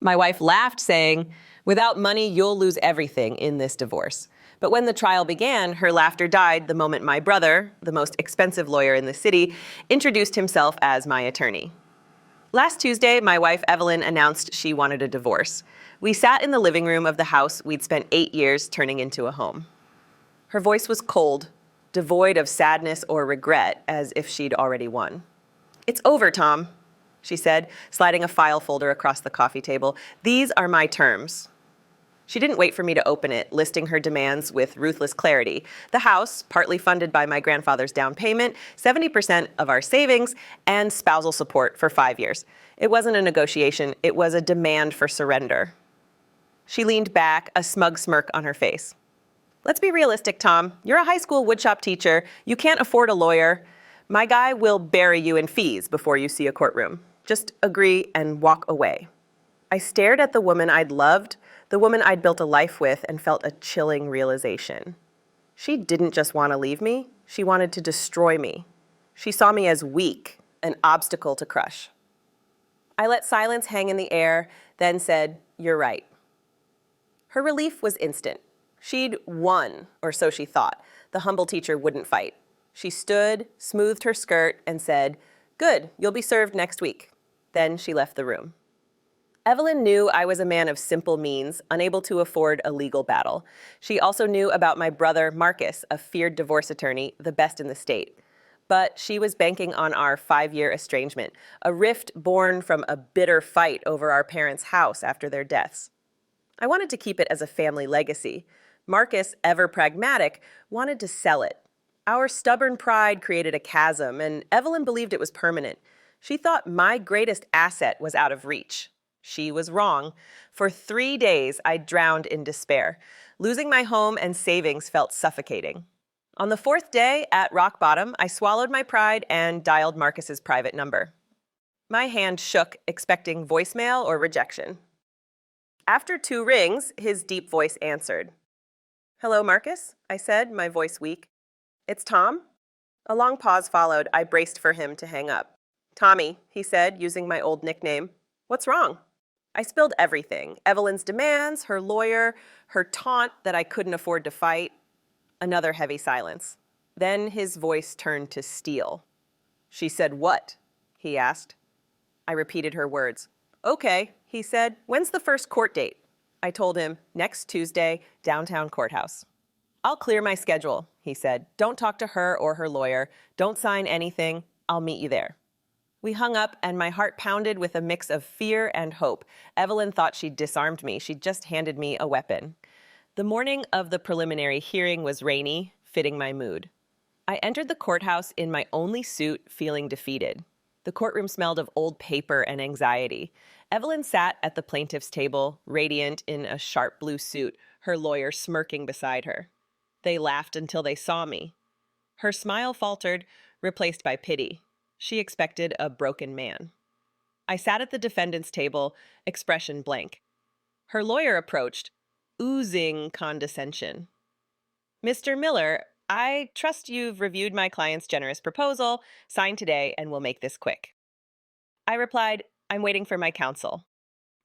My wife laughed, saying, "Without money, you'll lose everything in this divorce." But when the trial began, her laughter died the moment my brother, the most expensive lawyer in the city, introduced himself as my attorney. Last Tuesday, my wife Evelyn announced she wanted a divorce. We sat in the living room of the house we'd spent 8 years turning into a home. Her voice was cold, devoid of sadness or regret, as if she'd already won. "It's over, Tom," she said, sliding a file folder across the coffee table. "These are my terms." She didn't wait for me to open it, listing her demands with ruthless clarity. The house, partly funded by my grandfather's down payment, 70% of our savings, and spousal support for 5 years. It wasn't a negotiation, it was a demand for surrender. She leaned back, a smug smirk on her face. "Let's be realistic, Tom. You're a high school woodshop teacher. You can't afford a lawyer. My guy will bury you in fees before you see a courtroom. Just agree and walk away." I stared at the woman I'd loved, the woman I'd built a life with, and felt a chilling realization. She didn't just want to leave me, she wanted to destroy me. She saw me as weak, an obstacle to crush. I let silence hang in the air, then said, "You're right." Her relief was instant. She'd won, or so she thought. The humble teacher wouldn't fight. She stood, smoothed her skirt, and said, "Good, you'll be served next week." Then she left the room. Evelyn knew I was a man of simple means, unable to afford a legal battle. She also knew about my brother, Marcus, a feared divorce attorney, the best in the state. But she was banking on our 5-year estrangement, a rift born from a bitter fight over our parents' house after their deaths. I wanted to keep it as a family legacy. Marcus, ever pragmatic, wanted to sell it. Our stubborn pride created a chasm, and Evelyn believed it was permanent. She thought my greatest asset was out of reach. She was wrong. For 3 days, I drowned in despair. Losing my home and savings felt suffocating. On the 4th day, at rock bottom, I swallowed my pride and dialed Marcus's private number. My hand shook, expecting voicemail or rejection. After 2 rings, his deep voice answered. "Hello, Marcus," I said, my voice weak. "It's Tom?" A long pause followed. I braced for him to hang up. "Tommy," he said, using my old nickname. "What's wrong?" I spilled everything. Evelyn's demands, her lawyer, her taunt that I couldn't afford to fight. Another heavy silence. Then his voice turned to steel. "She said what?" he asked. I repeated her words. "Okay," he said. "When's the first court date?" I told him, "Next Tuesday, downtown courthouse." "I'll clear my schedule," he said. "Don't talk to her or her lawyer. Don't sign anything. I'll meet you there." We hung up, and my heart pounded with a mix of fear and hope. Evelyn thought she'd disarmed me. She'd just handed me a weapon. The morning of the preliminary hearing was rainy, fitting my mood. I entered the courthouse in my only suit, feeling defeated. The courtroom smelled of old paper and anxiety. Evelyn sat at the plaintiff's table, radiant in a sharp blue suit, her lawyer smirking beside her. They laughed until they saw me. Her smile faltered, replaced by pity. She expected a broken man. I sat at the defendant's table, expression blank. Her lawyer approached, oozing condescension. "Mr. Miller, I trust you've reviewed my client's generous proposal, signed today, and will make this quick." I replied, "I'm waiting for my counsel."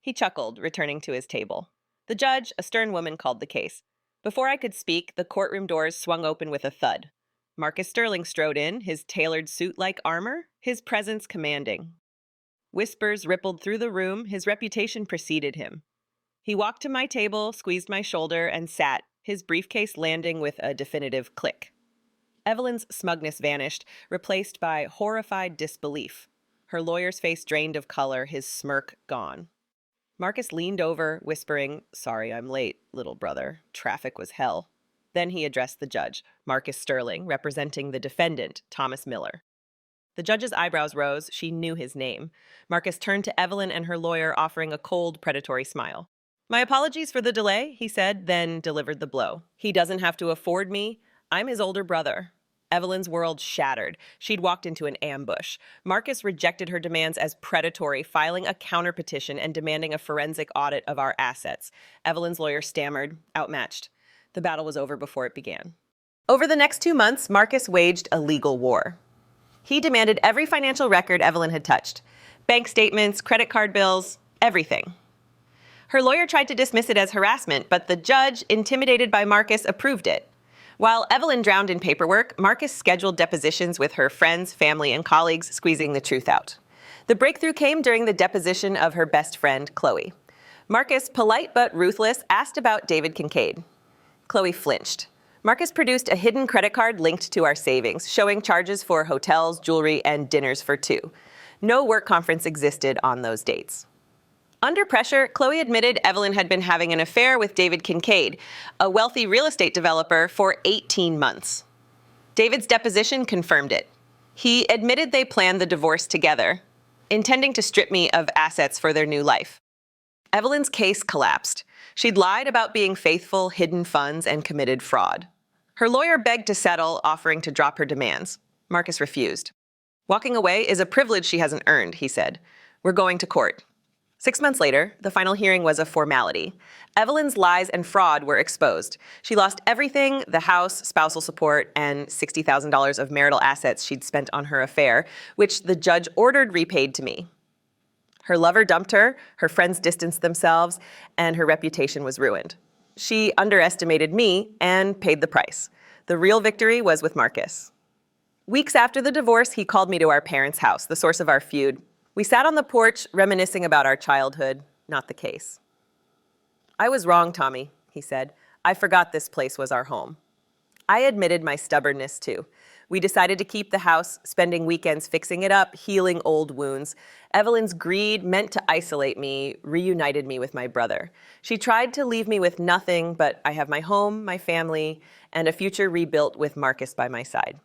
He chuckled, returning to his table. The judge, a stern woman, called the case. Before I could speak, the courtroom doors swung open with a thud. Marcus Sterling strode in, his tailored suit like armor, his presence commanding. Whispers rippled through the room, his reputation preceded him. He walked to my table, squeezed my shoulder, and sat, his briefcase landing with a definitive click. Evelyn's smugness vanished, replaced by horrified disbelief. Her lawyer's face drained of color, his smirk gone. Marcus leaned over, whispering, "Sorry I'm late, little brother. Traffic was hell." Then he addressed the judge, Marcus Sterling, representing the defendant, Thomas Miller. The judge's eyebrows rose. She knew his name. Marcus turned to Evelyn and her lawyer, offering a cold, predatory smile. "My apologies for the delay," he said, then delivered the blow. "He doesn't have to afford me. I'm his older brother." Evelyn's world shattered. She'd walked into an ambush. Marcus rejected her demands as predatory, filing a counterpetition and demanding a forensic audit of our assets. Evelyn's lawyer stammered, outmatched. The battle was over before it began. Over the next 2 months, Marcus waged a legal war. He demanded every financial record Evelyn had touched. Bank statements, credit card bills, everything. Her lawyer tried to dismiss it as harassment, but the judge, intimidated by Marcus, approved it. While Evelyn drowned in paperwork, Marcus scheduled depositions with her friends, family, and colleagues, squeezing the truth out. The breakthrough came during the deposition of her best friend, Chloe. Marcus, polite but ruthless, asked about David Kincaid. Chloe flinched. Marcus produced a hidden credit card linked to our savings, showing charges for hotels, jewelry, and dinners for two. No work conference existed on those dates. Under pressure, Chloe admitted Evelyn had been having an affair with David Kincaid, a wealthy real estate developer, for 18 months. David's deposition confirmed it. He admitted they planned the divorce together, intending to strip me of assets for their new life. Evelyn's case collapsed. She'd lied about being faithful, hidden funds, and committed fraud. Her lawyer begged to settle, offering to drop her demands. Marcus refused. "Walking away is a privilege she hasn't earned," he said. "We're going to court." 6 months later, the final hearing was a formality. Evelyn's lies and fraud were exposed. She lost everything: the house, spousal support, and $60,000 of marital assets she'd spent on her affair, which the judge ordered repaid to me. Her lover dumped her, her friends distanced themselves, and her reputation was ruined. She underestimated me and paid the price. The real victory was with Marcus. Weeks after the divorce, he called me to our parents' house, the source of our feud. We sat on the porch, reminiscing about our childhood, not the case. "I was wrong, Tommy," he said. "I forgot this place was our home." I admitted my stubbornness, too. We decided to keep the house, spending weekends fixing it up, healing old wounds. Evelyn's greed, meant to isolate me, reunited me with my brother. She tried to leave me with nothing, but I have my home, my family, and a future rebuilt with Marcus by my side.